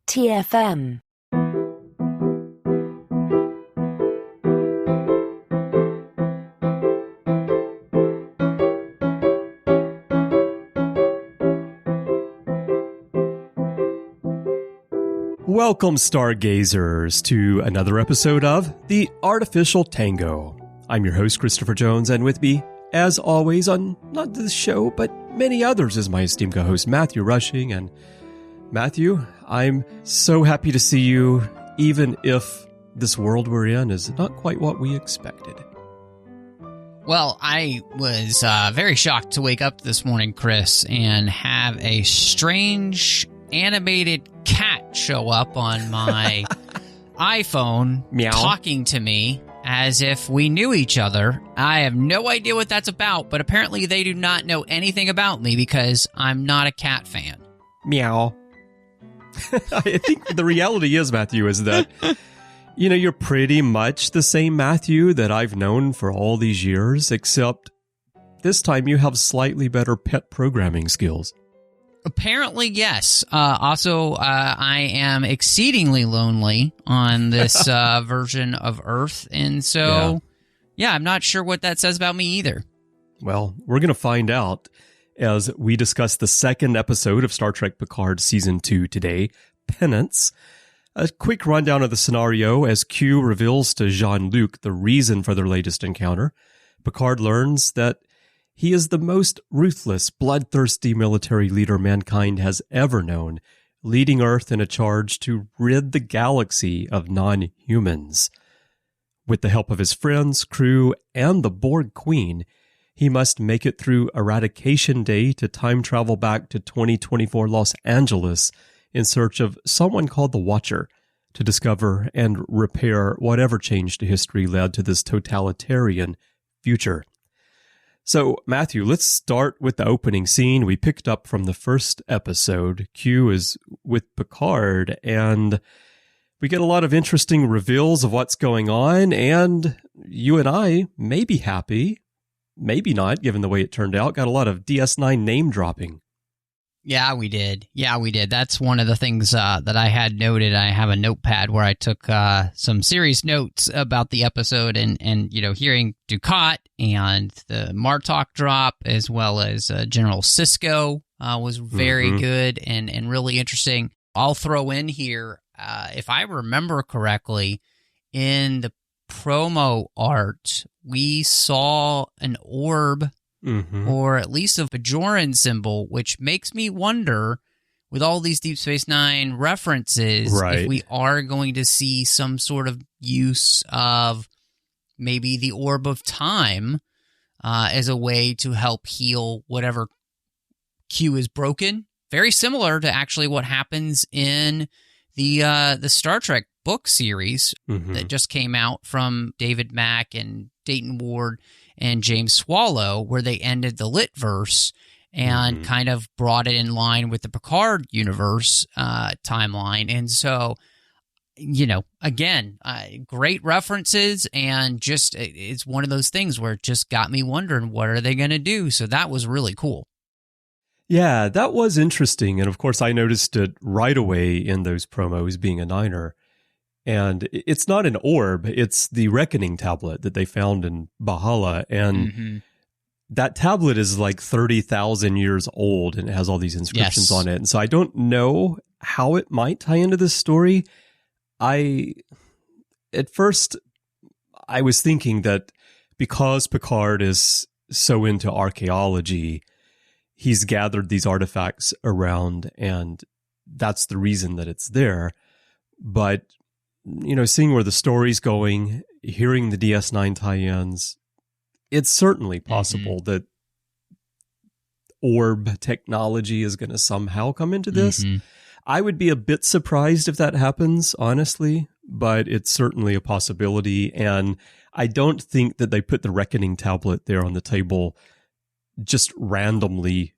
TFM. Welcome, stargazers, to another episode of The Artificial Tango. I'm your host, Christopher Jones, and with me, as always, on not this show, but many others, is my esteemed co-host, Matthew Rushing. And Matthew, I'm so happy to see you, even if this world we're in is not quite what we expected. Well, I was very shocked to wake up this morning, Chris, and have a strange animated cat show up on my iPhone Meow. talking to me as if we knew each other. I have no idea what that's about, but apparently they do not know anything about me because I'm not a cat fan. Meow. I think the reality is, Matthew, is that, you're pretty much the same Matthew that I've known for all these years, except this time you have slightly better pet programming skills. Apparently, yes. Also, I am exceedingly lonely on this version of Earth, and so, yeah, I'm not sure what that says about me either. Well, we're going to find out as we discuss the second episode of Star Trek Picard Season 2 today, Penance. A quick rundown of the scenario as Q reveals to Jean-Luc the reason for their latest encounter. Picard learns that he is the most ruthless, bloodthirsty military leader mankind has ever known, leading Earth in a charge to rid the galaxy of non-humans. With the help of his friends, crew, and the Borg Queen, he must make it through Eradication Day to time travel back to 2024 Los Angeles in search of someone called the Watcher to discover and repair whatever change to history led to this totalitarian future. So, Matthew, let's start with the opening scene we picked up from the first episode. Q is with Picard, and we get a lot of interesting reveals of what's going on, and you and I may be happy, maybe not, given the way it turned out. Got a lot of DS9 name dropping. Yeah, we did. That's one of the things that I had noted. I have a notepad where I took some serious notes about the episode and hearing Dukat and the Martok drop, as well as General Sisko was very good and really interesting. I'll throw in here, if I remember correctly, in the promo art, we saw an orb, or at least a Bajoran symbol, which makes me wonder, with all these Deep Space Nine references, if we are going to see some sort of use of maybe the Orb of Time as a way to help heal whatever Q is broken. Very similar to actually what happens in the Star Trek book series that just came out from David Mack and Dayton Ward and James Swallow, where they ended the Litverse and kind of brought it in line with the Picard universe timeline. And so, again, great references, and just it's one of those things where it just got me wondering, what are they going to do? So that was really cool. Yeah, that was interesting. And of course, I noticed it right away in those promos, being a Niner. And it's not an orb, it's the Reckoning tablet that they found in Bahala. And that tablet is like 30,000 years old, and it has all these inscriptions on it. And so I don't know how it might tie into this story. At first, I was thinking that because Picard is so into archaeology, he's gathered these artifacts around, and that's the reason that it's there. But seeing where the story's going, hearing the DS9 tie-ins, it's certainly possible that orb technology is going to somehow come into this. I would be a bit surprised if that happens, honestly, but it's certainly a possibility. And I don't think that they put the Reckoning tablet there on the table just randomly,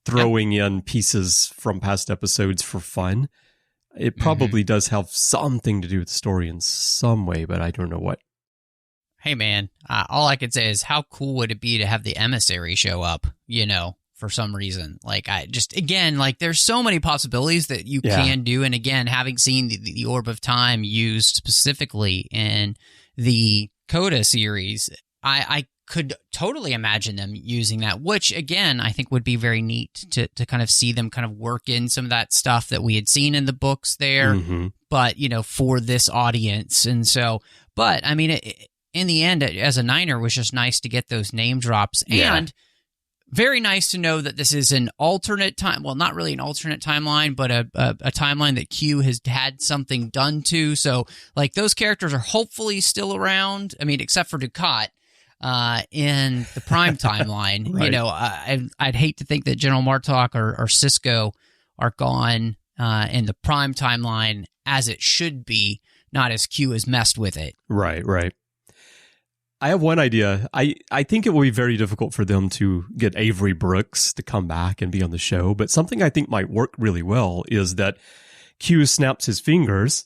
throwing in pieces from past episodes for fun. It probably does have something to do with the story in some way, but I don't know what. Hey, man, all I could say is, how cool would it be to have the emissary show up, for some reason. Like, I just, again, like, there's so many possibilities that you can do. And again, having seen the Orb of Time used specifically in the Coda series, I could totally imagine them using that, which, again, I think would be very neat to kind of see them kind of work in some of that stuff that we had seen in the books there, but, you know, for this audience. And so, but, I mean, in the end, as a Niner, it was just nice to get those name drops, and very nice to know that this is an alternate time. Well, not really an alternate timeline, but a timeline that Q has had something done to. So, like, those characters are hopefully still around. I mean, except for Dukat in the Prime timeline. Right. You know, I'd hate to think that General Martok or Cisco are gone in the Prime timeline as it should be, not as Q has messed with it. Right. I have one idea. I think it will be very difficult for them to get Avery Brooks to come back and be on the show, but something I think might work really well is that Q snaps his fingers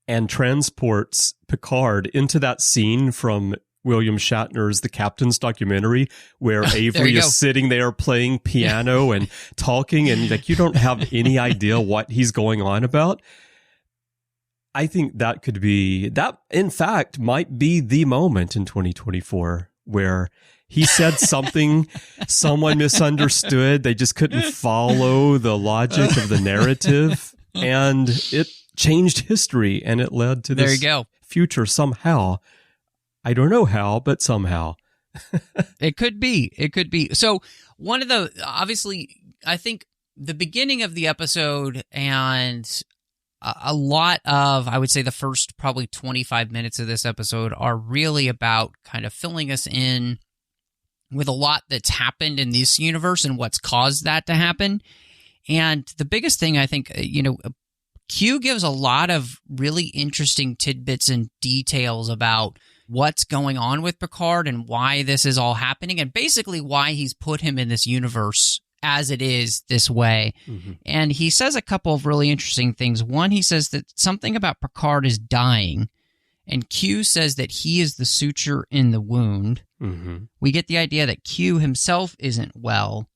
and transports Picard into that scene from William Shatner's The Captain's documentary where Avery is sitting there playing piano and talking, and like you don't have any idea what he's going on about. I think that could be, that in fact might be the moment in 2024 where he said something someone misunderstood. They just couldn't follow the logic of the narrative, and it changed history, and it led to this future somehow. I don't know how, but somehow. It could be. So one of the, obviously, I think the beginning of the episode and a lot of, I would say the first probably 25 minutes of this episode are really about kind of filling us in with a lot that's happened in this universe and what's caused that to happen. And the biggest thing, I think, you know, Q gives a lot of really interesting tidbits and details about what's going on with Picard and why this is all happening, and basically why he's put him in this universe as it is this way. And he says a couple of really interesting things. One, he says that something about Picard is dying, and Q says that he is the suture in the wound. We get the idea that Q himself isn't well.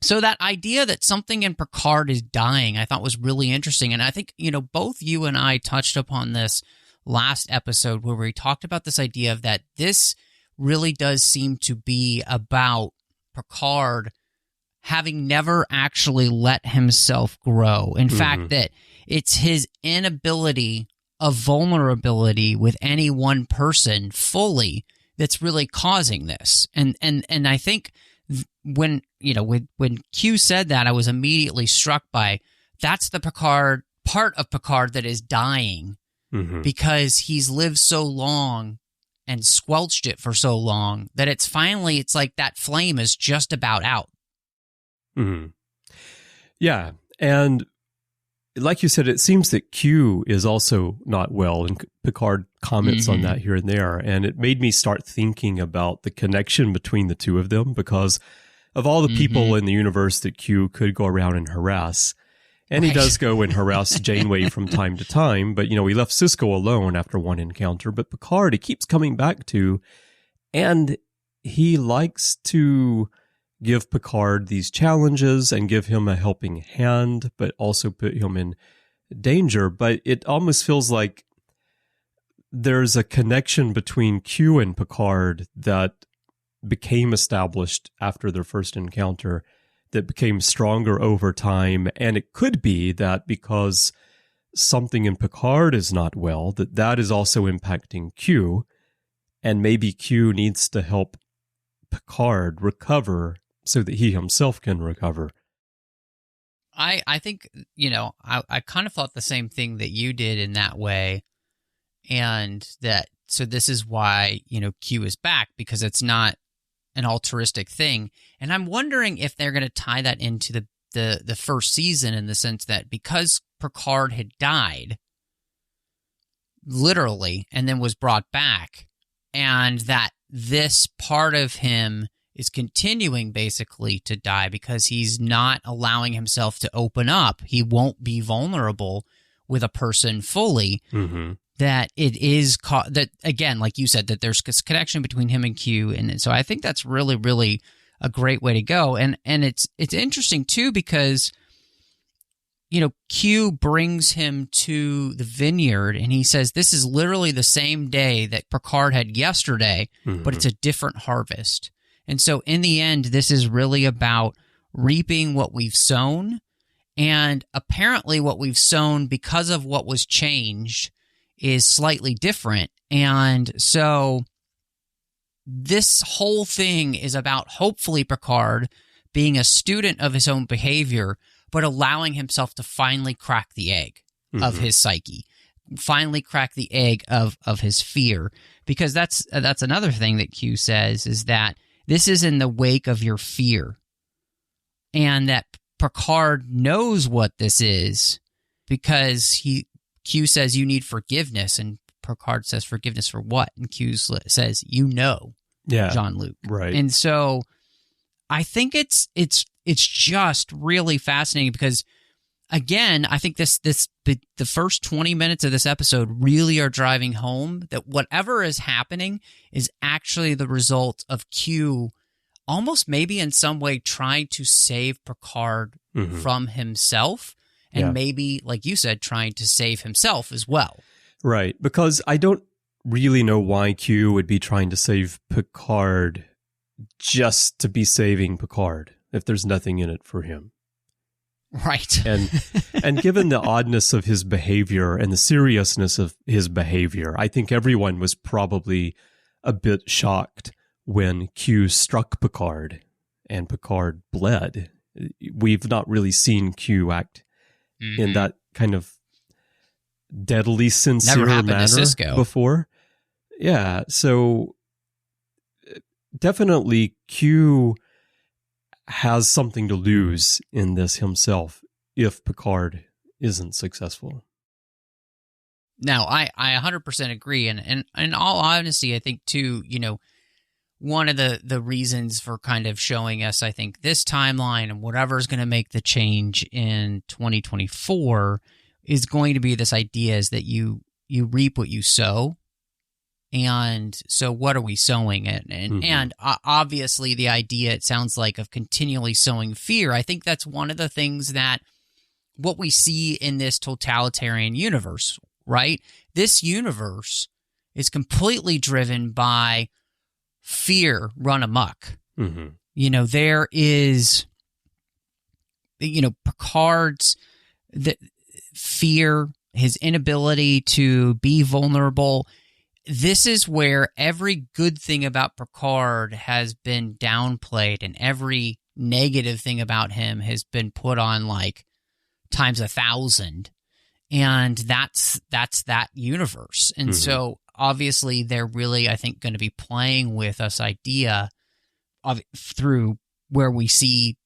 So that idea that something in Picard is dying, I thought was really interesting. And I think, you know, both you and I touched upon this last episode where we talked about this idea of that this really does seem to be about Picard having never actually let himself grow. In fact, that it's his inability of vulnerability with any one person fully that's really causing this. And I think when, you know, when Q said that, I was immediately struck by that's the Picard, part of Picard that is dying because he's lived so long and squelched it for so long that it's finally, it's like that flame is just about out. Yeah. And like you said, it seems that Q is also not well, and Picard comments on that here and there. And it made me start thinking about the connection between the two of them, because of all the people in the universe that Q could go around and harass. And he does go and harass Janeway from time to time, but, you know, he left Cisco alone after one encounter. But Picard, he keeps coming back to, and he likes to give Picard these challenges and give him a helping hand, but also put him in danger. But it almost feels like there's a connection between Q and Picard that became established after their first encounter, that became stronger over time. And it could be that because something in Picard is not well, that is also impacting Q, and maybe Q needs to help Picard recover so that he himself can recover. I think, you know, I kind of thought the same thing that you did in that way. And that, so this is why, you know, Q is back, because it's not an altruistic thing. And I'm wondering if they're going to tie that into the first season, in the sense that because Picard had died, literally, and then was brought back, and that this part of him is continuing basically to die because he's not allowing himself to open up. He won't be vulnerable with a person fully. That it is that, again, like you said, that there's this connection between him and Q, and so I think that's really, really a great way to go. And it's interesting too, because, you know, Q brings him to the vineyard and he says, this is literally the same day that Picard had yesterday, but it's a different harvest. And so in the end, this is really about reaping what we've sown. And apparently what we've sown, because of what was changed, is slightly different. And so this whole thing is about, hopefully, Picard being a student of his own behavior, but allowing himself to finally crack the egg of his psyche, finally crack the egg of his fear. Because that's another thing that Q says, is that this is in the wake of your fear. And that Picard knows what this is, because Q says you need forgiveness, and Picard says, forgiveness for what? And Q says, you know, Jean-Luc. Right. And so I think it's just really fascinating, because again, I think the first 20 minutes of this episode really are driving home that whatever is happening is actually the result of Q almost maybe in some way trying to save Picard from himself, and maybe, like you said, trying to save himself as well. Right, because I don't really know why Q would be trying to save Picard just to be saving Picard if there's nothing in it for him. Right. And given the oddness of his behavior and the seriousness of his behavior, I think everyone was probably a bit shocked when Q struck Picard and Picard bled. We've not really seen Q act in that kind of deadly sincere manner before. Yeah, so definitely Q has something to lose in this himself if Picard isn't successful. Now, I 100% agree, and in all honesty, I think too, you know, one of the reasons for kind of showing us, I think, this timeline and whatever's going to make the change in 2024 is going to be this idea is that you reap what you sow. And so what are we sowing? And obviously the idea, it sounds like, of continually sowing fear, I think that's one of the things that what we see in this totalitarian universe, right? This universe is completely driven by fear run amok. You know, there is, you know, Picard's fear, his inability to be vulnerable. This is where every good thing about Picard has been downplayed, and every negative thing about him has been put on like times 1,000. And that's that universe. And so obviously they're really, I think, going to be playing with this idea of through where we see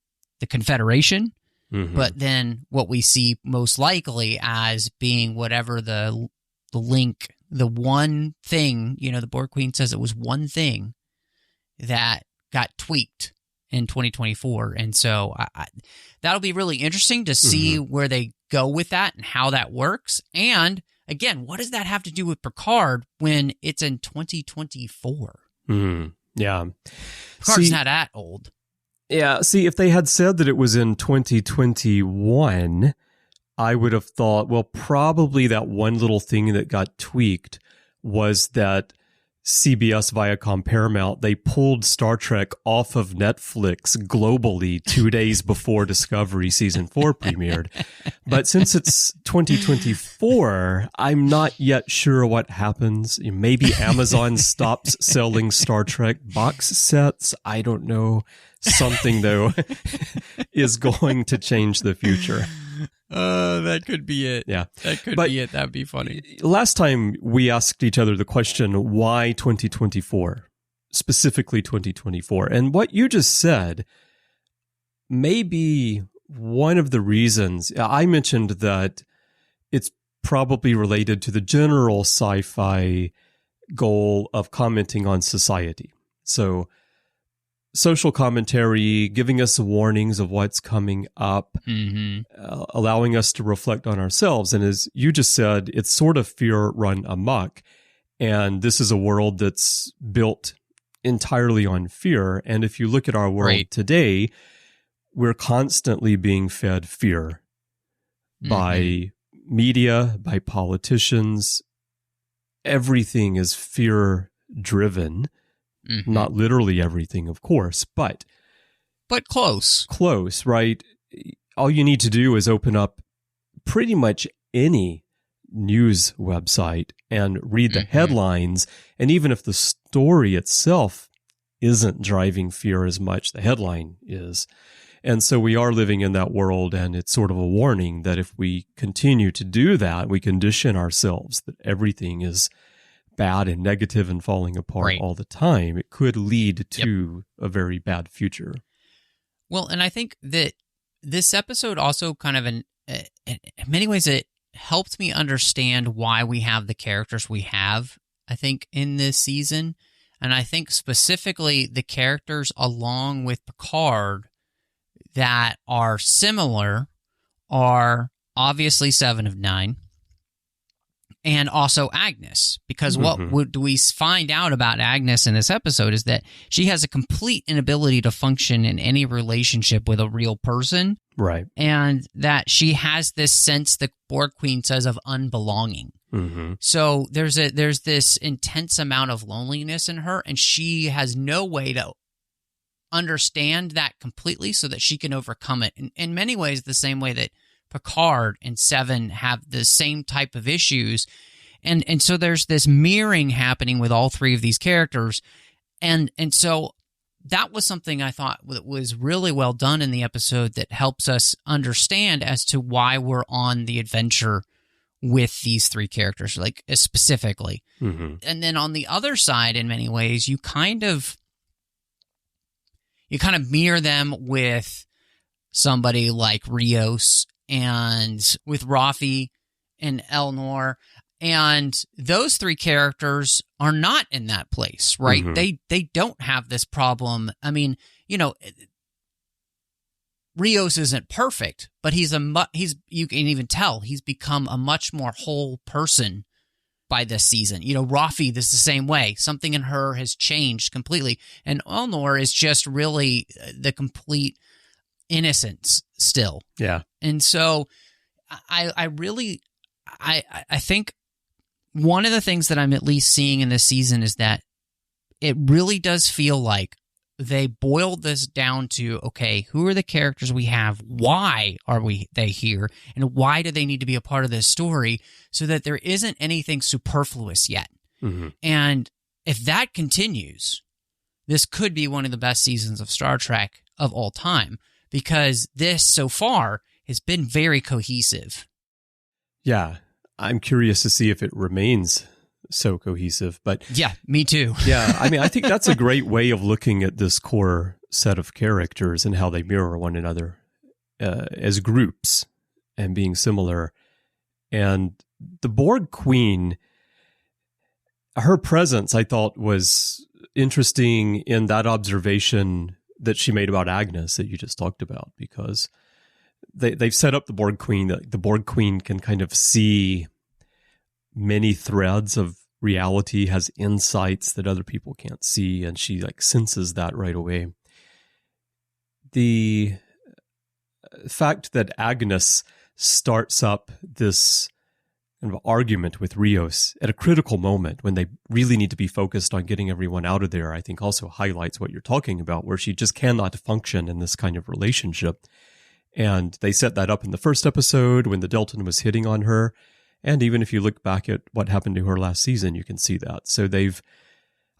the Confederation, but then what we see most likely as being whatever the link, the one thing, you know, the Borg Queen says it was one thing that got tweaked in 2024. And so that'll be really interesting to see where they go with that and how that works. And again, what does that have to do with Picard when it's in 2024? Yeah. Picard's not that old. Yeah. See, if they had said that it was in 2021, I would have thought, well, probably that one little thing that got tweaked was that CBS, Viacom, Paramount, they pulled Star Trek off of Netflix globally 2 days before Discovery Season 4 premiered. But since it's 2024, I'm not yet sure what happens. Maybe Amazon stops selling Star Trek box sets. I don't know. Something, though, is going to change the future. That could be it. Yeah. That could be it. That'd be funny. Last time we asked each other the question, why 2024? Specifically 2024. And what you just said may be one of the reasons. I mentioned that it's probably related to the general sci-fi goal of commenting on society. So social commentary, giving us warnings of what's coming up, allowing us to reflect on ourselves. And as you just said, it's sort of fear run amok. And this is a world that's built entirely on fear. And if you look at our world today, we're constantly being fed fear by media, by politicians. Everything is fear driven. Not literally everything, of course, but close. Close, right? All you need to do is open up pretty much any news website and read the headlines. And even if the story itself isn't driving fear as much, the headline is. And so we are living in that world, and it's sort of a warning that if we continue to do that, we condition ourselves that everything is bad and negative and falling apart all the time. It could lead to a very bad future. Well, and I think that this episode also kind of, in many ways, it helped me understand why we have the characters we have, I think, in this season. And I think specifically the characters along with Picard that are similar are obviously 7 of 9. And also Agnes, because what do we find out about Agnes in this episode is that she has a complete inability to function in any relationship with a real person. Right. And that she has this sense, the Borg Queen says, of unbelonging. So there's this intense amount of loneliness in her, and she has no way to understand that completely so that she can overcome it. In many ways, the same way that Picard and 7 have the same type of issues. And so there's this mirroring happening with all 3 of these characters. And so that was something I thought that was really well done in the episode that helps us understand as to why we're on the adventure with these 3 characters, like specifically. And then on the other side, in many ways, you kind of mirror them with somebody like Rios and with Rafi and Elnor, and those 3 characters are not in that place, right? They don't have this problem. I mean, Rios isn't perfect, but you can even tell he's become a much more whole person by this season. Rafi, this is the same way. Something in her has changed completely, and Elnor is just really the complete innocence still. Yeah. And so I think one of the things that I'm at least seeing in this season is that it really does feel like they boiled this down to, okay, who are the characters we have? Why are they here? And why do they need to be a part of this story so that there isn't anything superfluous yet? And if that continues, this could be one of the best seasons of Star Trek of all time, because this, so far, has been very cohesive. Yeah, I'm curious to see if it remains so cohesive. But yeah, me too. Yeah, I mean, I think that's a great way of looking at this core set of characters and how they mirror one another as groups and being similar. And the Borg Queen, her presence, I thought, was interesting in that observation that she made about Agnes that you just talked about, because they've set up the Borg Queen. The Borg Queen can kind of see many threads of reality, has insights that other people can't see, and she senses that right away. The fact that Agnes starts up this kind of argument with Rios at a critical moment when they really need to be focused on getting everyone out of there, I think also highlights what you're talking about, where she just cannot function in this kind of relationship. And they set that up in the first episode when the Deltan was hitting on her. And even if you look back at what happened to her last season, you can see that. So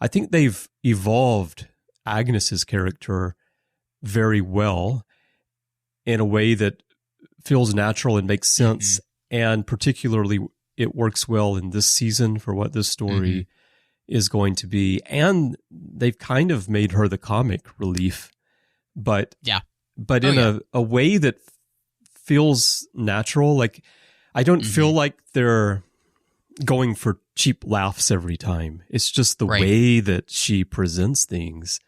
I think they've evolved Agnes's character very well in a way that feels natural and makes sense. And particularly, it works well in this season for what this story is going to be. And they've kind of made her the comic relief, but in a way that feels natural. I don't feel like they're going for cheap laughs every time. It's just the way that she presents things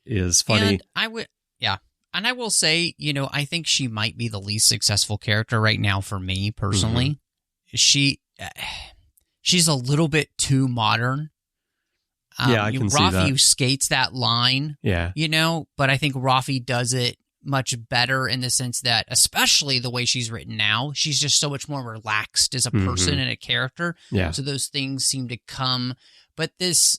is funny. And I will say, I think she might be the least successful character right now for me personally. She's a little bit too modern. I can see that. Rafi skates that line, Yeah. But I think Rafi does it much better in the sense that, especially the way she's written now, she's just so much more relaxed as a person and a character. Yeah. So those things seem to come. But this,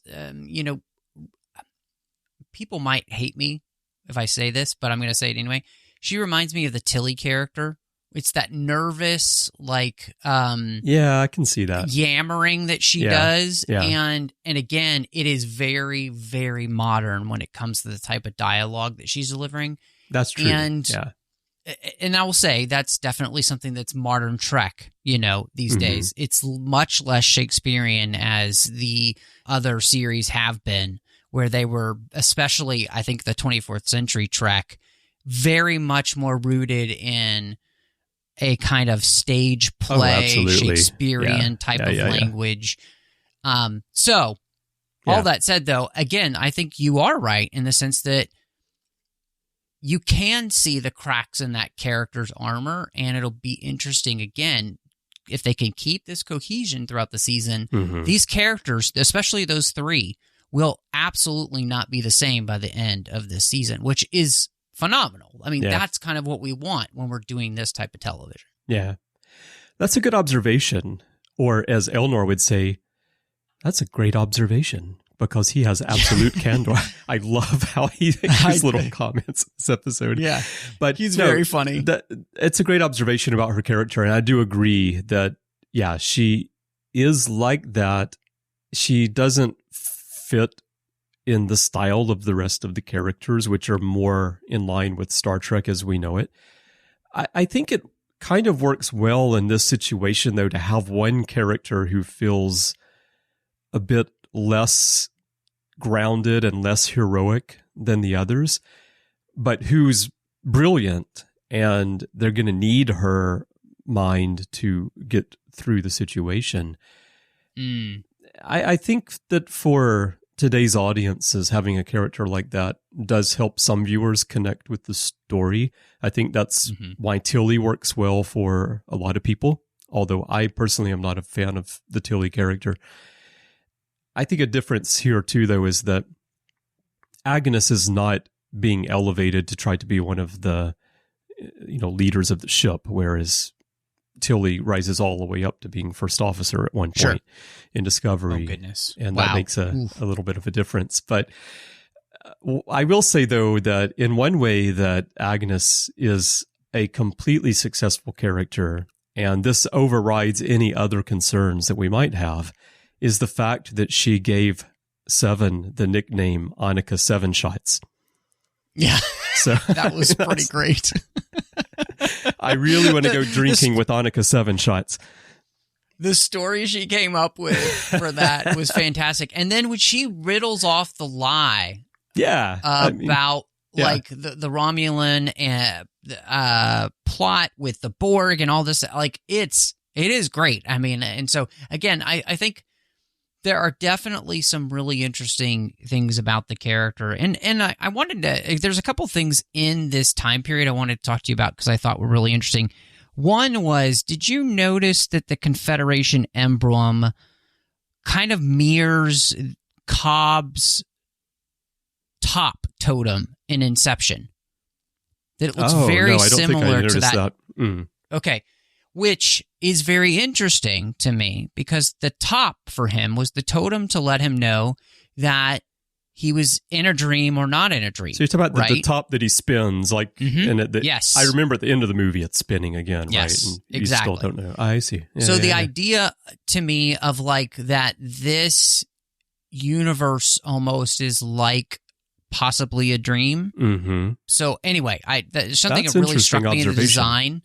people might hate me if I say this, but I'm going to say it anyway. She reminds me of the Tilly character. It's that nervous, like, I can see that yammering that she does, Yeah. and again, it is very, very modern when it comes to the type of dialogue that she's delivering. That's true. And I will say that's definitely something that's modern Trek, these days. It's much less Shakespearean as the other series have been, where they were, especially, I think, the 24th century Trek, very much more rooted in a kind of stage play, Shakespearean type of language. So, all that said, though, again, I think you are right in the sense that you can see the cracks in that character's armor, and it'll be interesting, again, if they can keep this cohesion throughout the season. These characters, especially those three, will absolutely not be the same by the end of this season, which is phenomenal. I mean, that's kind of what we want when we're doing this type of television. Yeah. That's a good observation. Or as Elnor would say, that's a great observation, because he has absolute candor. I love how his little comments in this episode. Yeah. But he's very funny. It's a great observation about her character. And I do agree that, she is like that. She doesn't fit in the style of the rest of the characters, which are more in line with Star Trek as we know it. I think it kind of works well in this situation, though, to have one character who feels a bit less grounded and less heroic than the others, but who's brilliant, and they're going to need her mind to get through the situation. I think that for today's audiences, having a character like that does help some viewers connect with the story. I think that's why Tilly works well for a lot of people, although I personally am not a fan of the Tilly character. I think a difference here, too, though, is that Agnes is not being elevated to try to be one of the leaders of the ship, whereas Tilly rises all the way up to being first officer at one point in Discovery. Oh, goodness. And that makes a little bit of a difference. But I will say, though, that in one way that Agnes is a completely successful character, and this overrides any other concerns that we might have, is the fact that she gave Seven the nickname Annika Seven Shots. Yeah, so that was pretty great. I really want to go drinking with Annika Seven Shots. The story she came up with for that was fantastic. And then when she riddles off the lie about like the Romulan plot with the Borg and all this, like it is great. I mean, and so again, I think there are definitely some really interesting things about the character. And I wanted to, there's a couple things in this time period I wanted to talk to you about because I thought were really interesting. One was, did you notice that the Confederation emblem kind of mirrors Cobb's top totem in Inception? That it looks very similar to that. Okay. Which is very interesting to me because the top for him was the totem to let him know that he was in a dream or not in a dream. So you're talking about the top that he spins, like, and yes. I remember at the end of the movie it's spinning again, yes, right? And exactly. You still don't know. I see. Yeah, so the idea to me of like that this universe almost is like possibly a dream. Mm-hmm. So anyway, there's something that really struck me in the design.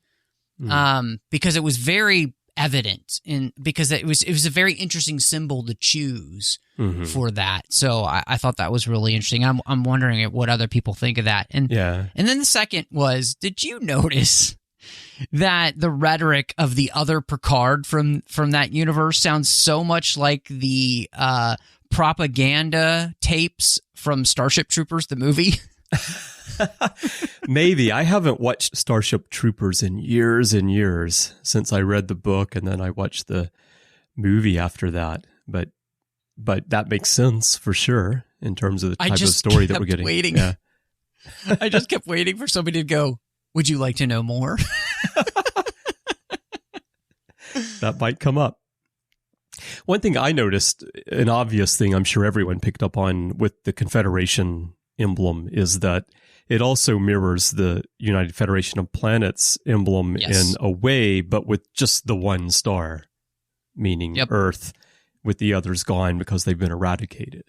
Because it was very evident because it was a very interesting symbol to choose for that. So I thought that was really interesting. I'm wondering what other people think of that. And then the second was, did you notice that the rhetoric of the other Picard from that universe sounds so much like the propaganda tapes from Starship Troopers, the movie? Maybe. I haven't watched Starship Troopers in years and years since I read the book and then I watched the movie after that. But But that makes sense for sure in terms of the type of story that we're getting. Waiting. Yeah. I just kept waiting for somebody to go, would you like to know more? That might come up. One thing I noticed, an obvious thing I'm sure everyone picked up on with the Confederation emblem, is that it also mirrors the United Federation of Planets emblem in a way, but with just the one star, meaning Earth, with the others gone because they've been eradicated.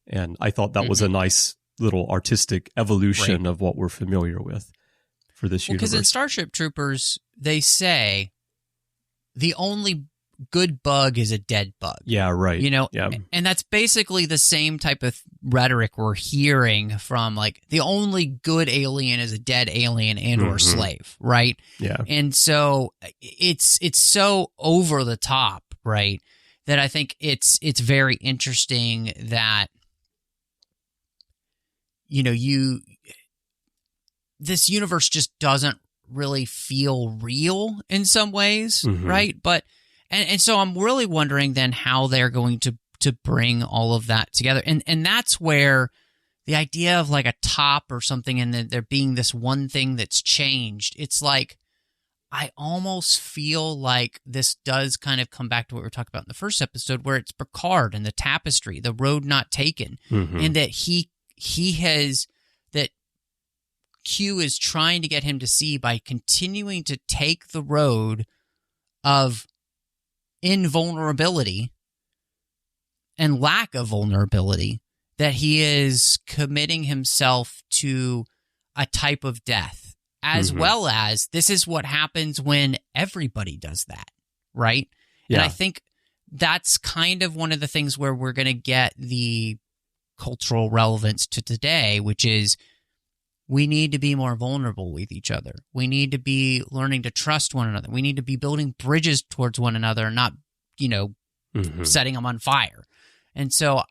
And I thought that was a nice little artistic evolution of what we're familiar with for this universe. Because in Starship Troopers, they say the only good bug is a dead bug. Yeah, right. You know, and that's basically the same type of rhetoric we're hearing from, like, the only good alien is a dead alien and or slave, right? Yeah. And so it's so over the top, right, that I think it's very interesting that, you know, this universe just doesn't really feel real in some ways, right? But and so I'm really wondering then how they're going to bring all of that together, and that's where the idea of like a top or something, and there being this one thing that's changed. It's like I almost feel like this does kind of come back to what we were talking about in the first episode, where it's Picard and the tapestry, the road not taken, and that he has that Q is trying to get him to see by continuing to take the road of invulnerability and lack of vulnerability, that he is committing himself to a type of death, as well as this is what happens when everybody does that, right? Yeah. And I think that's kind of one of the things where we're going to get the cultural relevance to today, which is we need to be more vulnerable with each other. We need to be learning to trust one another. We need to be building bridges towards one another, not, you know, setting them on fire. And so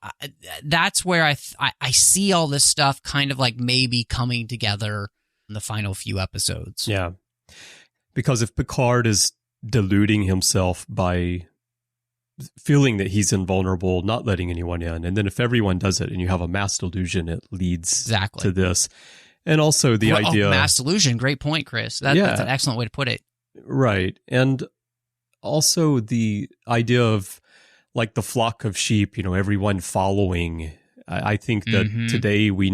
that's where I see all this stuff kind of like maybe coming together in the final few episodes. Yeah. Because if Picard is deluding himself by feeling that he's invulnerable, not letting anyone in, and then if everyone does it and you have a mass delusion, it leads to this. And also the idea... mass delusion, great point, Chris. That's an excellent way to put it. Right. And also the idea of like the flock of sheep, you know, everyone following. I think that today we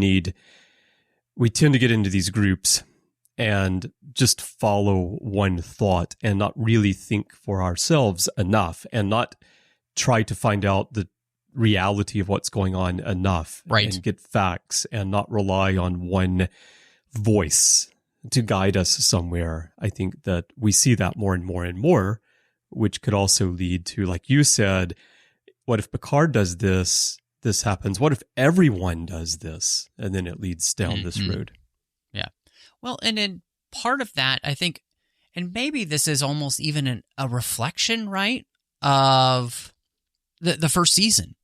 tend to get into these groups and just follow one thought and not really think for ourselves enough and not try to find out the reality of what's going on enough, and get facts and not rely on one voice to guide us somewhere. I think that we see that more and more and more, which could also lead to, like you said, what if Picard does this happens? What if everyone does this? And then it leads down this road. Yeah. Well, and then part of that, I think, and maybe this is almost even a reflection, right, of the first season.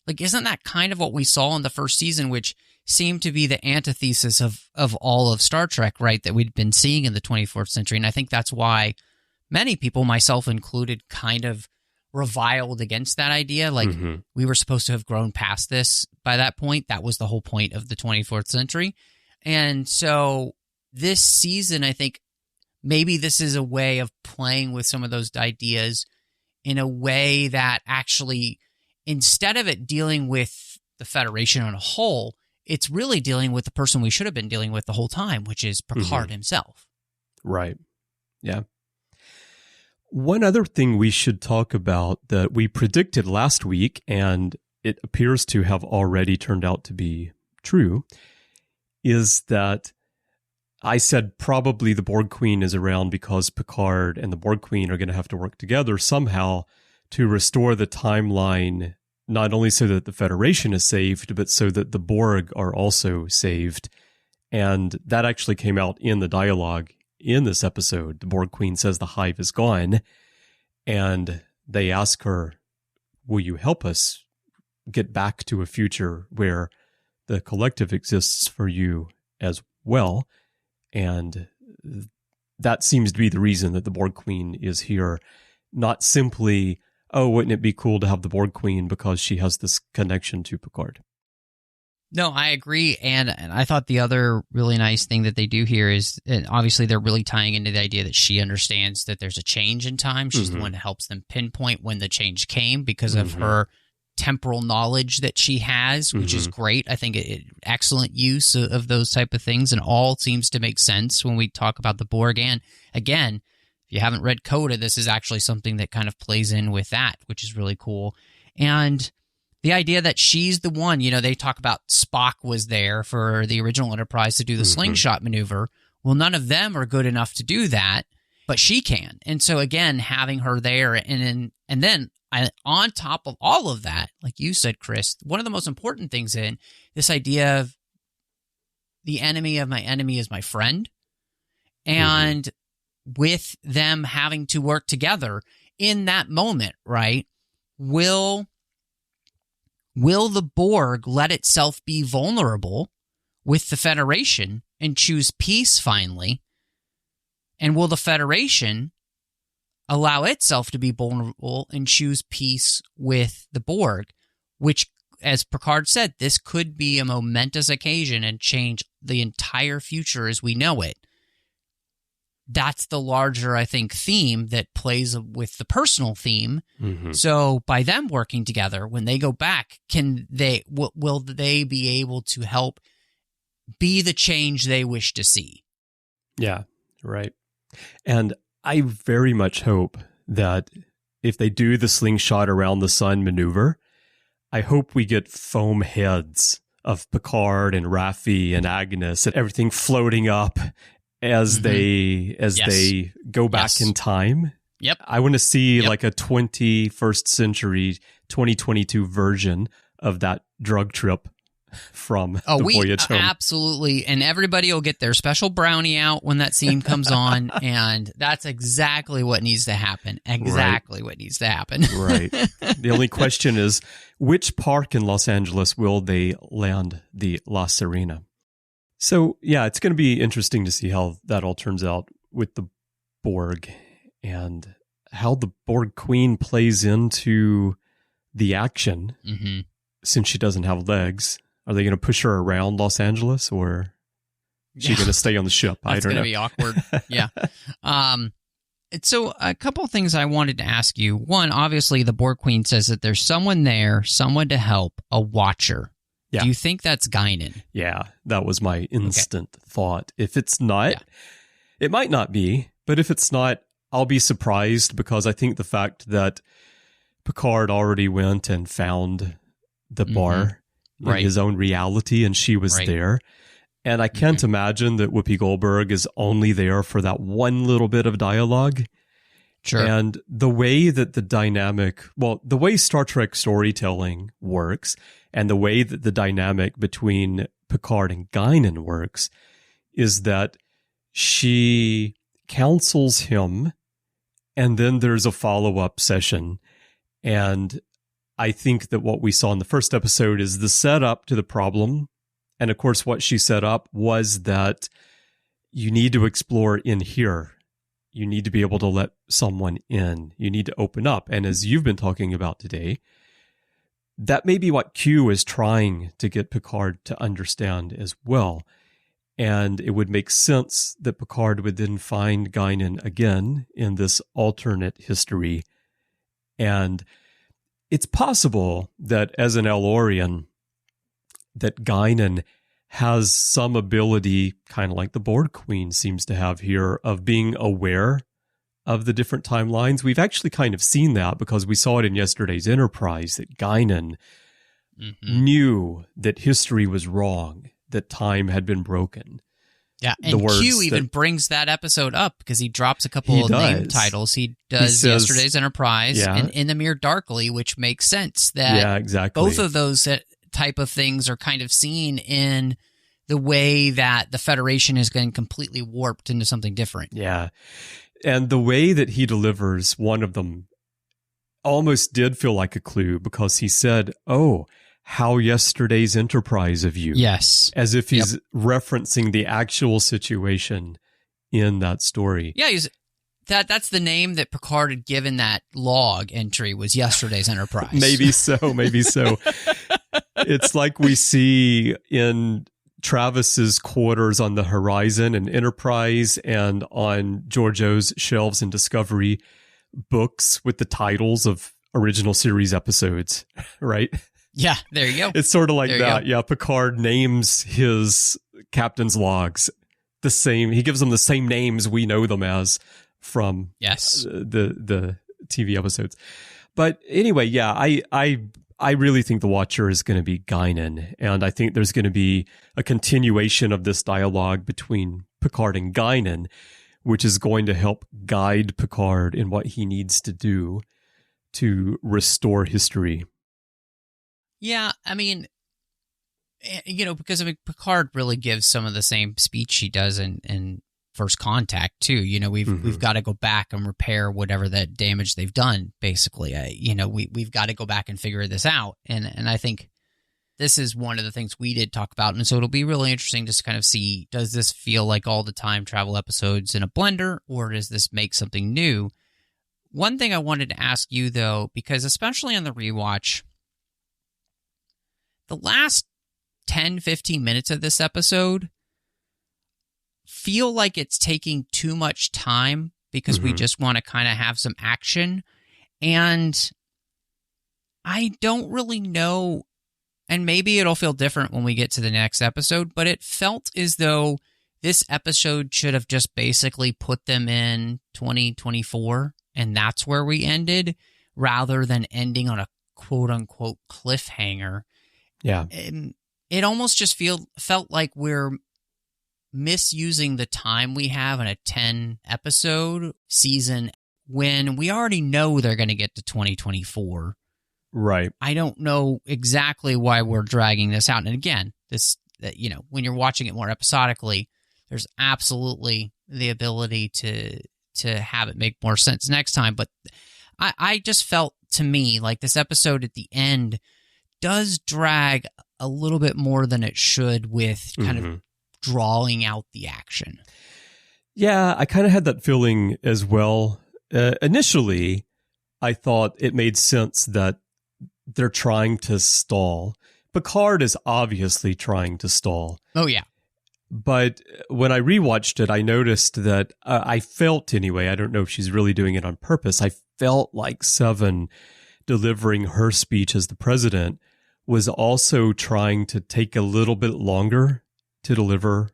Like, isn't that kind of what we saw in the first season, which seemed to be the antithesis of all of Star Trek, right, that we'd been seeing in the 24th century? And I think that's why many people, myself included, kind of reviled against that idea. Like, we were supposed to have grown past this by that point. That was the whole point of the 24th century. And so this season, I think maybe this is a way of playing with some of those ideas in a way that actually, instead of it dealing with the Federation on a whole, it's really dealing with the person we should have been dealing with the whole time, which is Picard himself. Right. Yeah. One other thing we should talk about that we predicted last week, and it appears to have already turned out to be true, is that I said probably the Borg Queen is around because Picard and the Borg Queen are going to have to work together somehow to restore the timeline, not only so that the Federation is saved, but so that the Borg are also saved. And that actually came out in the dialogue in this episode. The Borg Queen says the hive is gone, and they ask her, will you help us get back to a future where the collective exists for you as well? And that seems to be the reason that the Borg Queen is here, not simply oh, wouldn't it be cool to have the Borg Queen because she has this connection to Picard. No, I agree. And I thought the other really nice thing that they do here is, and obviously they're really tying into the idea that she understands that there's a change in time. She's the one that helps them pinpoint when the change came because of her temporal knowledge that she has, which is great. I think excellent use of those type of things, and all seems to make sense when we talk about the Borg. And again, if you haven't read Coda, this is actually something that kind of plays in with that, which is really cool. And the idea that she's the one, they talk about Spock was there for the original Enterprise to do the slingshot maneuver. Well, none of them are good enough to do that, but she can. And so again, having her there, and then on top of all of that, like you said, Chris, one of the most important things in this idea of the enemy of my enemy is my friend, and with them having to work together in that moment, right? Will the Borg let itself be vulnerable with the Federation and choose peace finally? And will the Federation allow itself to be vulnerable and choose peace with the Borg? Which, as Picard said, this could be a momentous occasion and change the entire future as we know it. That's the larger, I think, theme that plays with the personal theme. So by them working together, when they go back, will they be able to help be the change they wish to see? Yeah, right. And I very much hope that if they do the slingshot around the sun maneuver, I hope we get foam heads of Picard and Raffi and Agnes and everything floating up as they go back in time. Yep. I want to see like a 21st century 2022 version of that drug trip from the voyage home. Absolutely. And everybody will get their special brownie out when that scene comes on. And that's exactly what needs to happen. What needs to happen. Right. The only question is, which park in Los Angeles will they land the La Sirena? So, yeah, it's going to be interesting to see how that all turns out with the Borg and how the Borg Queen plays into the action since she doesn't have legs. Are they going to push her around Los Angeles, or is she going to stay on the ship? I don't know. It's going to be awkward. Yeah. So a couple of things I wanted to ask you. One, obviously, the Borg Queen says that there's someone there, someone to help, a watcher. Yeah. Do you think that's Guinan? Yeah, that was my instant thought. If it's not, it might not be, but if it's not, I'll be surprised, because I think the fact that Picard already went and found the bar in his own reality, and she was there. And I can't imagine that Whoopi Goldberg is only there for that one little bit of dialogue. Sure. And the way that the way Star Trek storytelling works, and the way that the dynamic between Picard and Guinan works, is that she counsels him, and then there's a follow-up session. And I think that what we saw in the first episode is the setup to the problem. And of course, what she set up was that you need to explore in here. You need to be able to let someone in. You need to open up. And as you've been talking about today, that may be what Q is trying to get Picard to understand as well. And it would make sense that Picard would then find Guinan again in this alternate history. And it's possible that as an Elorian, that Guinan has some ability, kind of like the Borg Queen seems to have here, of being aware of the different timelines. We've actually kind of seen that because we saw it in yesterday's Enterprise, that Guinan knew that history was wrong, that time had been broken. Yeah, and Q even brings that episode up because he drops a couple of name titles. He does yesterday's Enterprise and In the Mirror Darkly, which makes sense that both of those type of things are kind of seen in the way that the Federation is getting completely warped into something different. Yeah. And the way that he delivers one of them almost did feel like a clue, because he said, "Oh, how yesterday's Enterprise of you." Yes. As if he's referencing the actual situation in that story. Yeah, That's the name that Picard had given that log entry, was yesterday's Enterprise. Maybe so. It's like we see in Travis's quarters on the horizon in Enterprise and on Giorgio's shelves in Discovery books with the titles of original series episodes, right? Yeah, there you go. It's sort of like that. Yeah, Picard names his captain's logs the same. He gives them the same names we know them as from the TV episodes. But anyway, yeah, I really think the Watcher is going to be Guinan, and I think there's going to be a continuation of this dialogue between Picard and Guinan, which is going to help guide Picard in what he needs to do to restore history. Yeah, I mean, because Picard really gives some of the same speech he does in First Contact too. We've got to go back and repair whatever that damage they've done. Basically, we've got to go back and figure this out. And I think this is one of the things we did talk about. And so it'll be really interesting just to kind of see, does this feel like all the time travel episodes in a blender, or does this make something new? One thing I wanted to ask you though, because especially on the rewatch, the last 10, 15 minutes of this episode feel like it's taking too much time because we just want to kind of have some action. And I don't really know, and maybe it'll feel different when we get to the next episode, but it felt as though this episode should have just basically put them in 2024, and that's where we ended, rather than ending on a quote-unquote cliffhanger. Yeah. It almost just felt like we're misusing the time we have in a 10-episode season when we already know they're going to get to 2024. Right. I don't know exactly why we're dragging this out. And again, when you're watching it more episodically, there's absolutely the ability to have it make more sense next time. But I just felt, to me, like this episode at the end does drag a little bit more than it should with kind of drawing out the action. Yeah, I kind of had that feeling as well. Initially, I thought it made sense that they're trying to stall. Picard is obviously trying to stall. Oh, yeah. But when I rewatched it, I noticed that I felt anyway, I don't know if she's really doing it on purpose, I felt like Seven delivering her speech as the president was also trying to take a little bit longer to deliver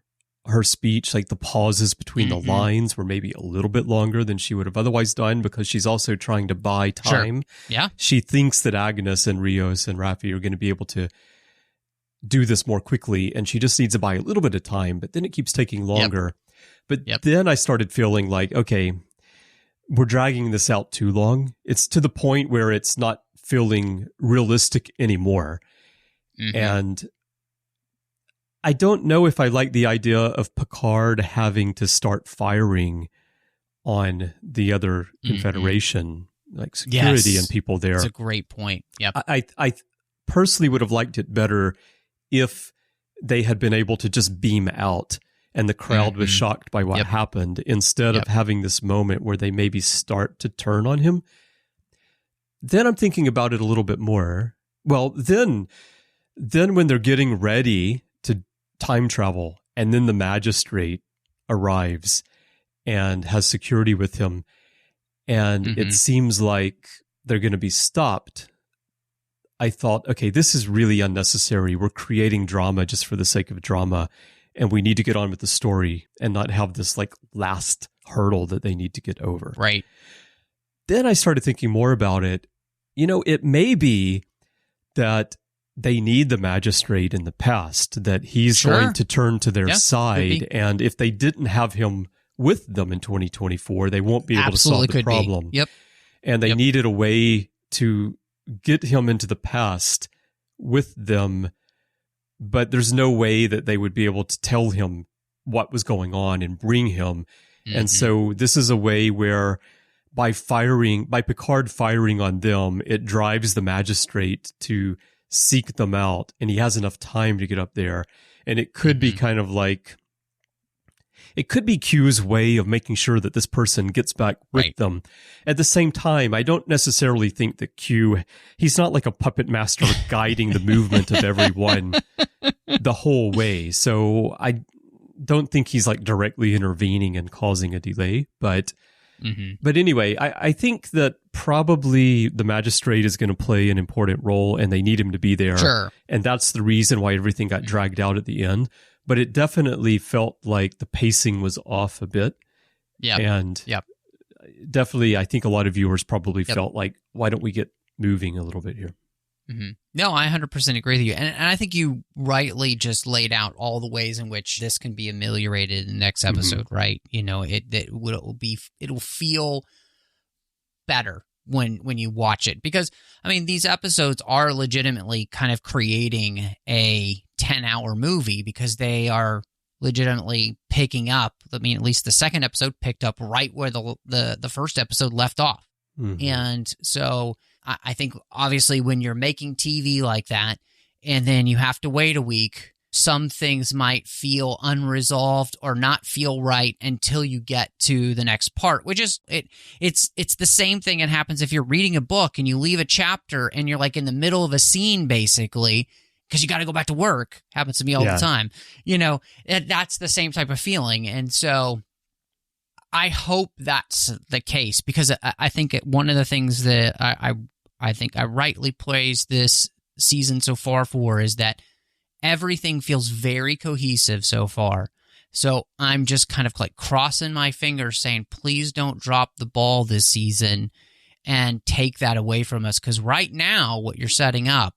her speech. Like the pauses between the lines were maybe a little bit longer than she would have otherwise done, because she's also trying to buy time. Sure. Yeah. She thinks that Agnes and Rios and Raffi are going to be able to do this more quickly, and she just needs to buy a little bit of time, but then it keeps taking longer. But then I started feeling like, okay, we're dragging this out too long. It's to the point where it's not feeling realistic anymore. And I don't know if I like the idea of Picard having to start firing on the other Confederation, like security and people there. That's a great point. Yep. I personally would have liked it better if they had been able to just beam out and the crowd was shocked by what happened, instead of having this moment where they maybe start to turn on him. Then I'm thinking about it a little bit more. Well, then when they're getting ready to time travel, and then the magistrate arrives and has security with him, and it seems like they're going to be stopped, I thought, okay, this is really unnecessary. We're creating drama just for the sake of drama, and we need to get on with the story and not have this like last hurdle that they need to get over. Right. Then I started thinking more about it. It may be that they need the magistrate in the past, that he's going to turn to their side. And if they didn't have him with them in 2024, they won't be able to solve the problem. Yep. And they needed a way to get him into the past with them, but there's no way that they would be able to tell him what was going on and bring him. And so this is a way where by Picard firing on them, it drives the magistrate to seek them out, and he has enough time to get up there. And it could be kind of like, it could be Q's way of making sure that this person gets back with them. At the same time, I don't necessarily think that Q, he's not like a puppet master guiding the movement of everyone the whole way. So I don't think he's like directly intervening and causing a delay. But anyway, I think that probably the magistrate is going to play an important role and they need him to be there. Sure. And that's the reason why everything got dragged out at the end. But it definitely felt like the pacing was off a bit. Yeah. And definitely, I think a lot of viewers probably felt like, why don't we get moving a little bit here? No, I 100% agree with you. And I think you rightly just laid out all the ways in which this can be ameliorated in the next episode, right? You know, it'll feel better when you watch it. Because, I mean, these episodes are legitimately kind of creating a 10-hour movie because they are legitimately picking up. I mean, at least the second episode picked up right where the first episode left off. And so I think obviously when you're making TV like that and then you have to wait a week, some things might feel unresolved or not feel right until you get to the next part, which is it's the same thing that happens if you're reading a book and you leave a chapter and you're like in the middle of a scene basically because you got to go back to work. Happens to me all the time. You know, that's the same type of feeling. And so I hope that's the case because I think one of the things that I think I rightly praise this season so far for is that everything feels very cohesive so far. So I'm just kind of like crossing my fingers saying, please don't drop the ball this season and take that away from us. Because right now what you're setting up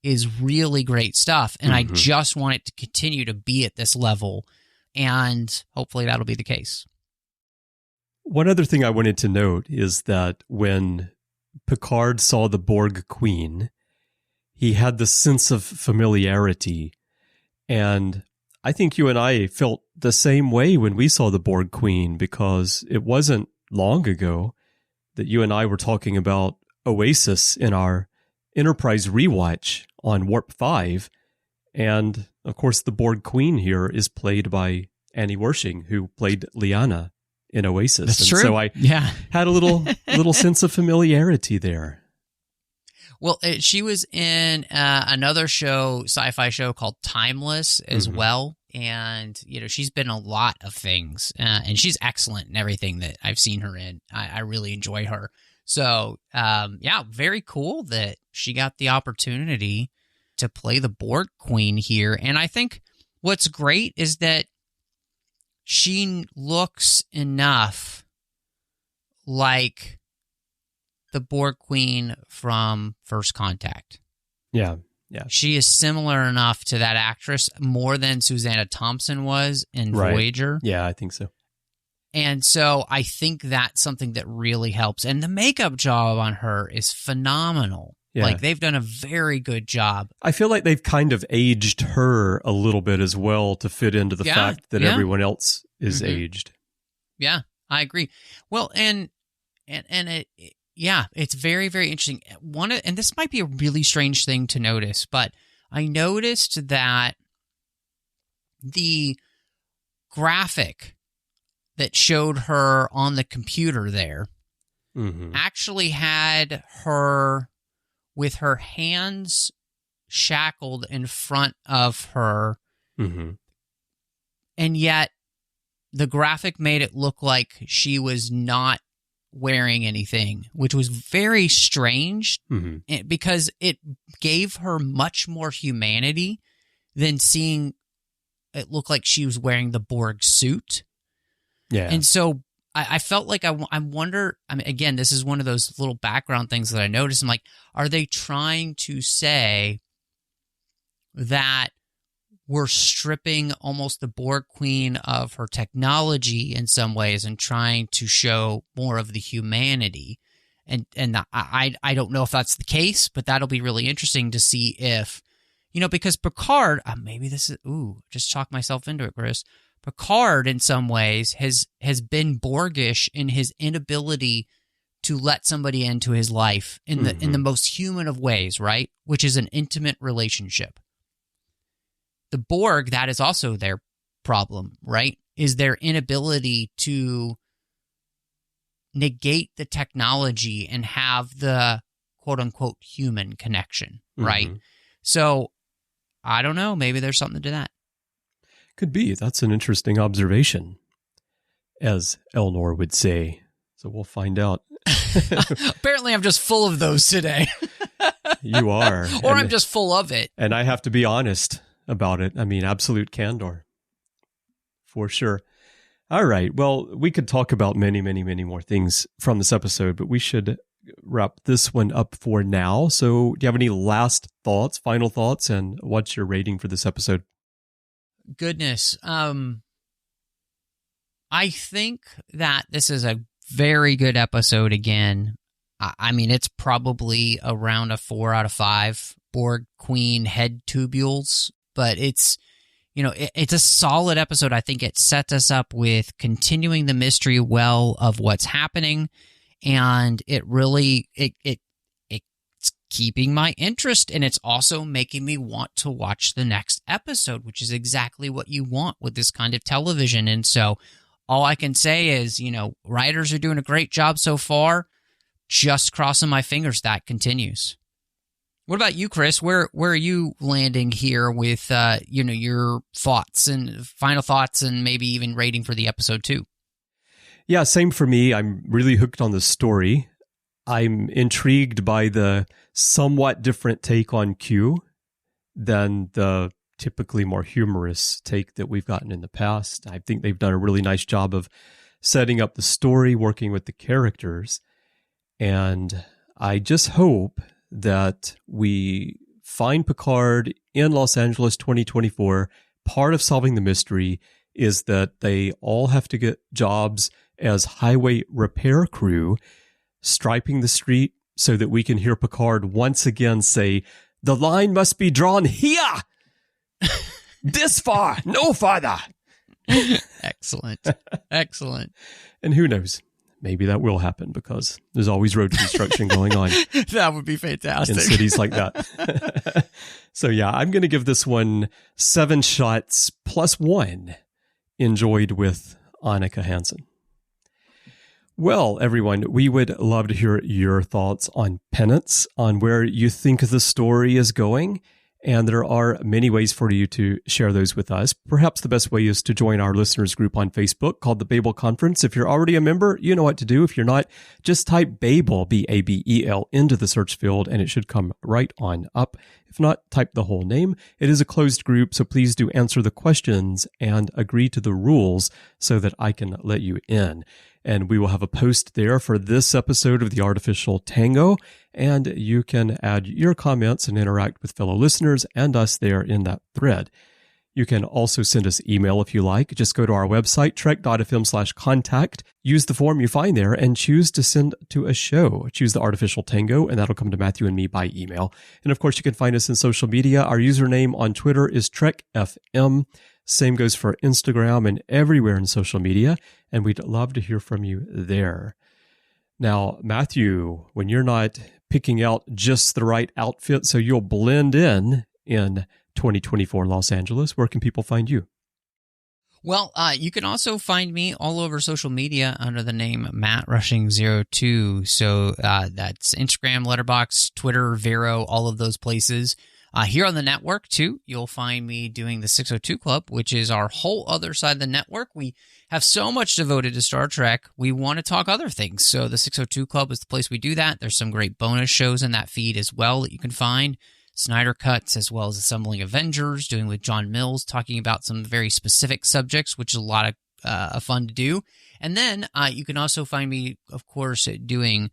is really great stuff. And I just want it to continue to be at this level. And hopefully that'll be the case. One other thing I wanted to note is that when Picard saw the Borg Queen, he had this sense of familiarity. And I think you and I felt the same way when we saw the Borg Queen, because it wasn't long ago that you and I were talking about Oasis in our Enterprise rewatch on Warp 5. And, of course, the Borg Queen here is played by Annie Wersching, who played Liana in Oasis. That's true. So I had a little sense of familiarity there. Well, she was in another show, sci-fi show called Timeless as well. And, you know, she's been in a lot of things. And she's excellent in everything that I've seen her in. I really enjoy her. So, very cool that she got the opportunity to play the Borg Queen here. And I think what's great is that she looks enough like the Borg Queen from First Contact. Yeah. She is similar enough to that actress, more than Susanna Thompson was in Voyager. Yeah, I think so. And so I think that's something that really helps. And the makeup job on her is phenomenal. Yeah. Like, they've done a very good job. I feel like they've kind of aged her a little bit as well to fit into the fact that everyone else is aged. Yeah, I agree. Well, and it's very, very interesting. And this might be a really strange thing to notice, but I noticed that the graphic that showed her on the computer there actually had her with her hands shackled in front of her. And yet the graphic made it look like she was not wearing anything, which was very strange because it gave her much more humanity than seeing it look like she was wearing the Borg suit. Yeah. And so I felt like I wonder, I mean, again, this is one of those little background things that I noticed. I'm like, are they trying to say that we're stripping almost the Borg Queen of her technology in some ways and trying to show more of the humanity? And I don't know if that's the case, but that'll be really interesting to see if, you know, because Picard, maybe this is, just chalk myself into it, Chris. Picard, in some ways, has been Borgish in his inability to let somebody into his life in the most human of ways, right? Which is an intimate relationship. The Borg, that is also their problem, right? is their inability to negate the technology and have the quote-unquote human connection, right? So, I don't know. Maybe there's something to that. Could be. That's an interesting observation, as Elnor would say. So we'll find out. Apparently, I'm just full of those today. You are. Or I'm just full of it. And I have to be honest about it. I mean, absolute candor. For sure. All right. Well, we could talk about many, many, many more things from this episode, but we should wrap this one up for now. So do you have any last thoughts, final thoughts, and what's your rating for this episode? Goodness. I think that this is a very good episode again. I mean, it's probably around a 4 out of 5 Borg Queen head tubules, but it's, you know, it's a solid episode. I think it sets us up with continuing the mystery well of what's happening, and it really, it's keeping my interest, and it's also making me want to watch the next episode, which is exactly what you want with this kind of television. And so all I can say is, you know, writers are doing a great job so far. Just crossing my fingers that continues. What about you, Chris? Where are you landing here with your thoughts and final thoughts, and maybe even rating for the episode 2? Yeah, same for me. I'm really hooked on the story. I'm intrigued by the somewhat different take on Q than the typically more humorous take that we've gotten in the past. I think they've done a really nice job of setting up the story, working with the characters. And I just hope that we find Picard in Los Angeles 2024. Part of solving the mystery is that they all have to get jobs as highway repair crew, striping the street so that we can hear Picard once again say, "The line must be drawn here! This far, no farther!" Excellent. Excellent. And who knows? Maybe that will happen, because there's always road construction going on. That would be fantastic. In cities like that. So yeah, I'm going to give this one 7 shots plus 1 enjoyed with Annika Hansen. Well, everyone, we would love to hear your thoughts on Penance, on where you think the story is going. And there are many ways for you to share those with us. Perhaps the best way is to join our listeners group on Facebook called the Babel Conference. If you're already a member, you know what to do. If you're not, just type Babel, B-A-B-E-L, into the search field, and it should come right on up. If not, type the whole name. It is a closed group, so please do answer the questions and agree to the rules so that I can let you in. And we will have a post there for this episode of the Artificial Tango, and you can add your comments and interact with fellow listeners and us there in that thread. You can also send us email if you like. Just go to our website, trek.fm/contact, use the form you find there, and choose to send to a show. Choose the Artificial Tango, and that'll come to Matthew and me by email. And of course, you can find us in social media. Our username on Twitter is TrekFM. Same goes for Instagram and everywhere in social media, and we'd love to hear from you there. Now, Matthew, when you're not picking out just the right outfit so you'll blend in 2024 Los Angeles, where can people find you? Well, you can also find me all over social media under the name MattRushing02. So that's Instagram, Letterboxd, Twitter, Vero, all of those places. Here on the network, too, you'll find me doing the 602 Club, which is our whole other side of the network. We have so much devoted to Star Trek, we want to talk other things. So the 602 Club is the place we do that. There's some great bonus shows in that feed as well that you can find. Snyder Cuts, as well as Assembling Avengers, doing with John Mills, talking about some very specific subjects, which is a lot of fun to do. And then you can also find me, of course, doing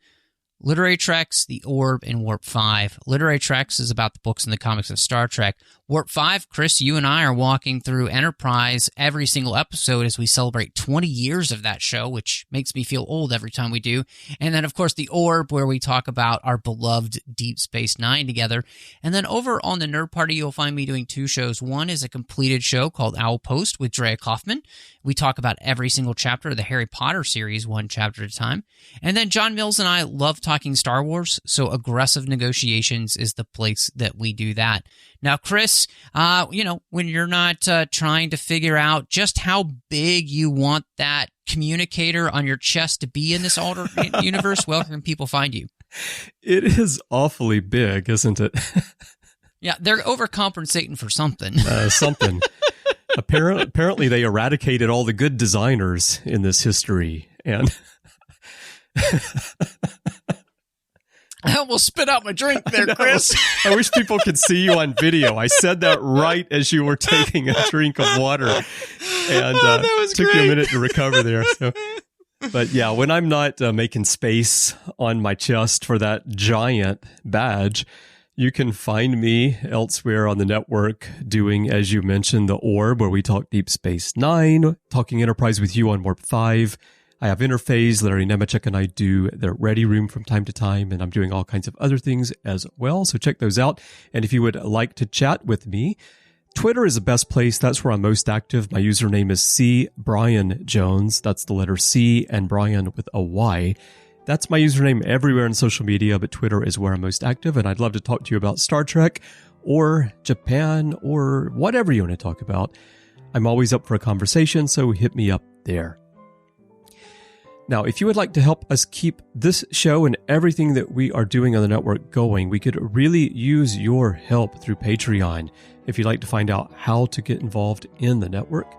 Literary Treks, The Orb, and Warp 5. Literary Treks is about the books and the comics of Star Trek. Warp 5, Chris, you and I are walking through Enterprise every single episode as we celebrate 20 years of that show, which makes me feel old every time we do. And then, of course, The Orb, where we talk about our beloved Deep Space Nine together. And then over on the Nerd Party, you'll find me doing 2 shows. One is a completed show called Owl Post with Drea Kaufman, We talk about every single chapter of the Harry Potter series, one chapter at a time. And then John Mills and I love talking Star Wars, so Aggressive Negotiations is the place that we do that. Now, Chris, when you're not trying to figure out just how big you want that communicator on your chest to be in this alternate universe, where can people find you? It is awfully big, isn't it? Yeah, they're overcompensating for something. Something. Apparently, they eradicated all the good designers in this history, and I almost spit out my drink there, Chris. I wish people could see you on video. I said that right as you were taking a drink of water, and that was took great. you a minute to recover there. So. But yeah, when I'm not making space on my chest for that giant badge, you can find me elsewhere on the network doing, as you mentioned, The Orb, where we talk Deep Space Nine, talking Enterprise with you on Warp 5. I have Interphase, Larry Nemechek and I do the Ready Room from time to time, and I'm doing all kinds of other things as well, so check those out. And if you would like to chat with me, Twitter is the best place. That's where I'm most active. My username is C. Bryan Jones. That's the letter C and Bryan with a Y. That's my username everywhere in social media, but Twitter is where I'm most active, and I'd love to talk to you about Star Trek or Japan or whatever you want to talk about. I'm always up for a conversation, so hit me up there. Now, if you would like to help us keep this show and everything that we are doing on the network going, we could really use your help through Patreon. If you'd like to find out how to get involved in the network,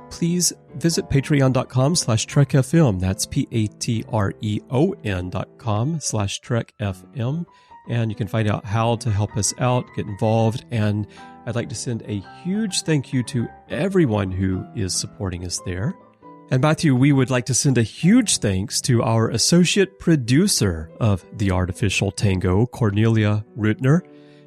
please visit patreon.com/trekfm. That's patreon.com/trekfm. And you can find out how to help us out, get involved. And I'd like to send a huge thank you to everyone who is supporting us there. And Matthew, we would like to send a huge thanks to our associate producer of The Artificial Tango, Cornelia Rutner.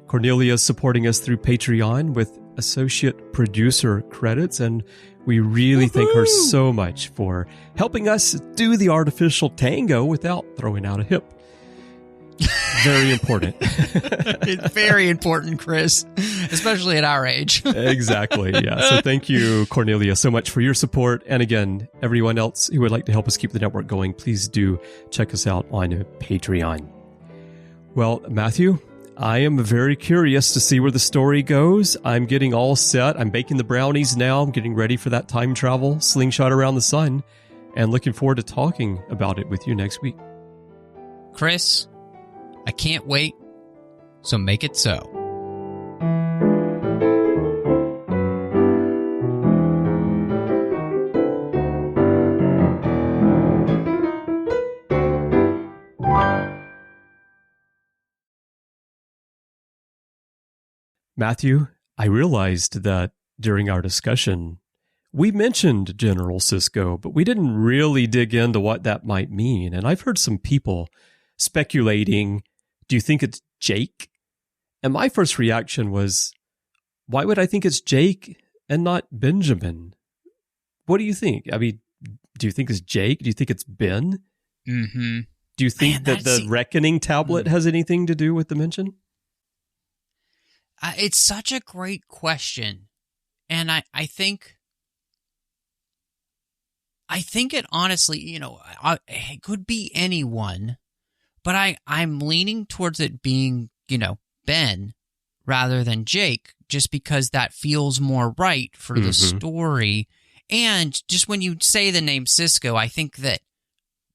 Cornelia is supporting us through Patreon with associate producer credits, and we really thank her so much for helping us do The Artificial Tango without throwing out a hip. Very important. It's very important, Chris, especially at our age. Exactly, yeah. So thank you, Cornelia, so much for your support. And again, everyone else who would like to help us keep the network going, please do check us out on Patreon. Well, Matthew, I am very curious to see where the story goes. I'm getting all set. I'm baking the brownies now. I'm getting ready for that time travel slingshot around the sun, and looking forward to talking about it with you next week. Chris, I can't wait, so make it so. Matthew, I realized that during our discussion, we mentioned General Sisko, but we didn't really dig into what that might mean. And I've heard some people speculating, do you think it's Jake? And my first reaction was, why would I think it's Jake and not Benjamin? What do you think? I mean, do you think it's Jake? Do you think it's Ben? Mm-hmm. Do you think that the Reckoning tablet has anything to do with the mention? It's such a great question. And I think it honestly, it could be anyone, but I'm leaning towards it being, Ben rather than Jake, just because that feels more right for the story. And just when you say the name Sisko, I think that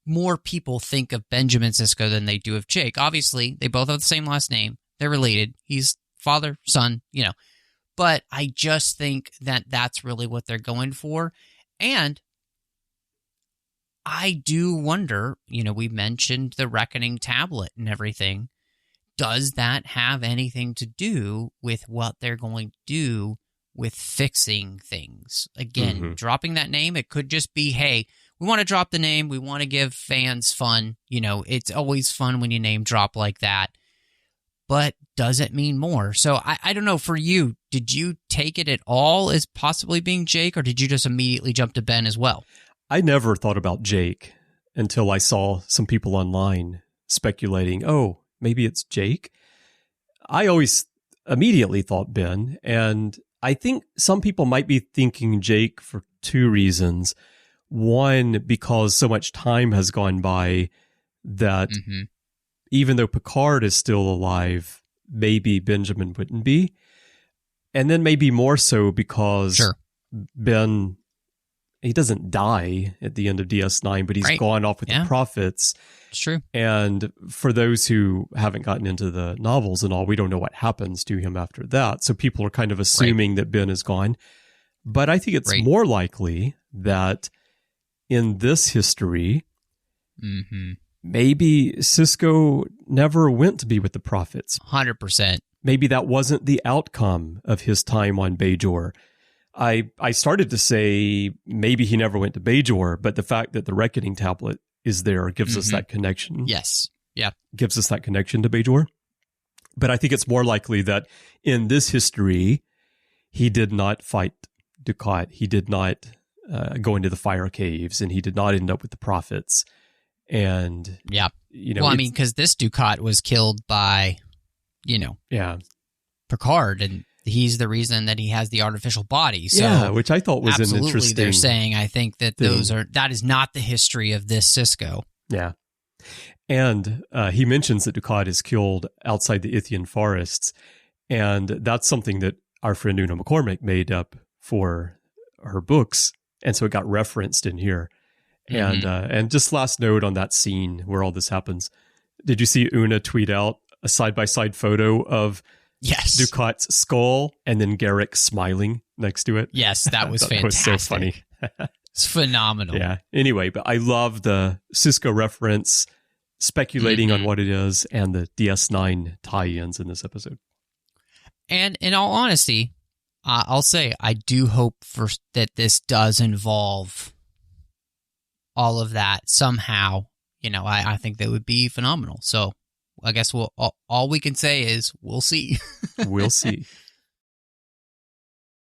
more people think of Benjamin Sisko than they do of Jake. Obviously, they both have the same last name. They're related. He's father, son, But I just think that that's really what they're going for. And I do wonder, we mentioned the Reckoning tablet and everything. Does that have anything to do with what they're going to do with fixing things? Again, dropping that name, it could just be, hey, we want to drop the name. We want to give fans fun. It's always fun when you name drop like that. But does it mean more? So I don't know. For you, did you take it at all as possibly being Jake, or did you just immediately jump to Ben as well? I never thought about Jake until I saw some people online speculating, oh, maybe it's Jake. I always immediately thought Ben, and I think some people might be thinking Jake for two reasons. One, because so much time has gone by that even though Picard is still alive, maybe Benjamin wouldn't be. And then maybe more so because Ben, he doesn't die at the end of DS9, but he's gone off with the prophets. It's true. And for those who haven't gotten into the novels and all, we don't know what happens to him after that. So people are kind of assuming that Ben is gone. But I think it's more likely that in this history, maybe Sisko never went to be with the prophets. 100%. Maybe that wasn't the outcome of his time on Bajor. I started to say maybe he never went to Bajor, but the fact that the Reckoning tablet is there gives us that connection. Yes. Yeah. Gives us that connection to Bajor. But I think it's more likely that in this history, he did not fight Dukat. He did not go into the fire caves, and he did not end up with the prophets. And, well, I mean, because this Dukat was killed by, Picard, and he's the reason that he has the artificial body. So which I thought was an interesting. They're saying, I think that that is not the history of this Sisko. Yeah. And he mentions that Dukat is killed outside the Ithian forests. And that's something that our friend Una McCormick made up for her books. And so it got referenced in here. And just last note on that scene where all this happens. Did you see Una tweet out a side-by-side photo of Dukat's skull and then Garrick smiling next to it? Yes, that was fantastic. That was so funny. It's phenomenal. Yeah. Anyway, but I love the Sisko reference, speculating on what it is, and the DS9 tie-ins in this episode. And in all honesty, I'll say I do hope that this does involve all of that somehow. I think that would be phenomenal. So I guess all we can say is we'll see. We'll see.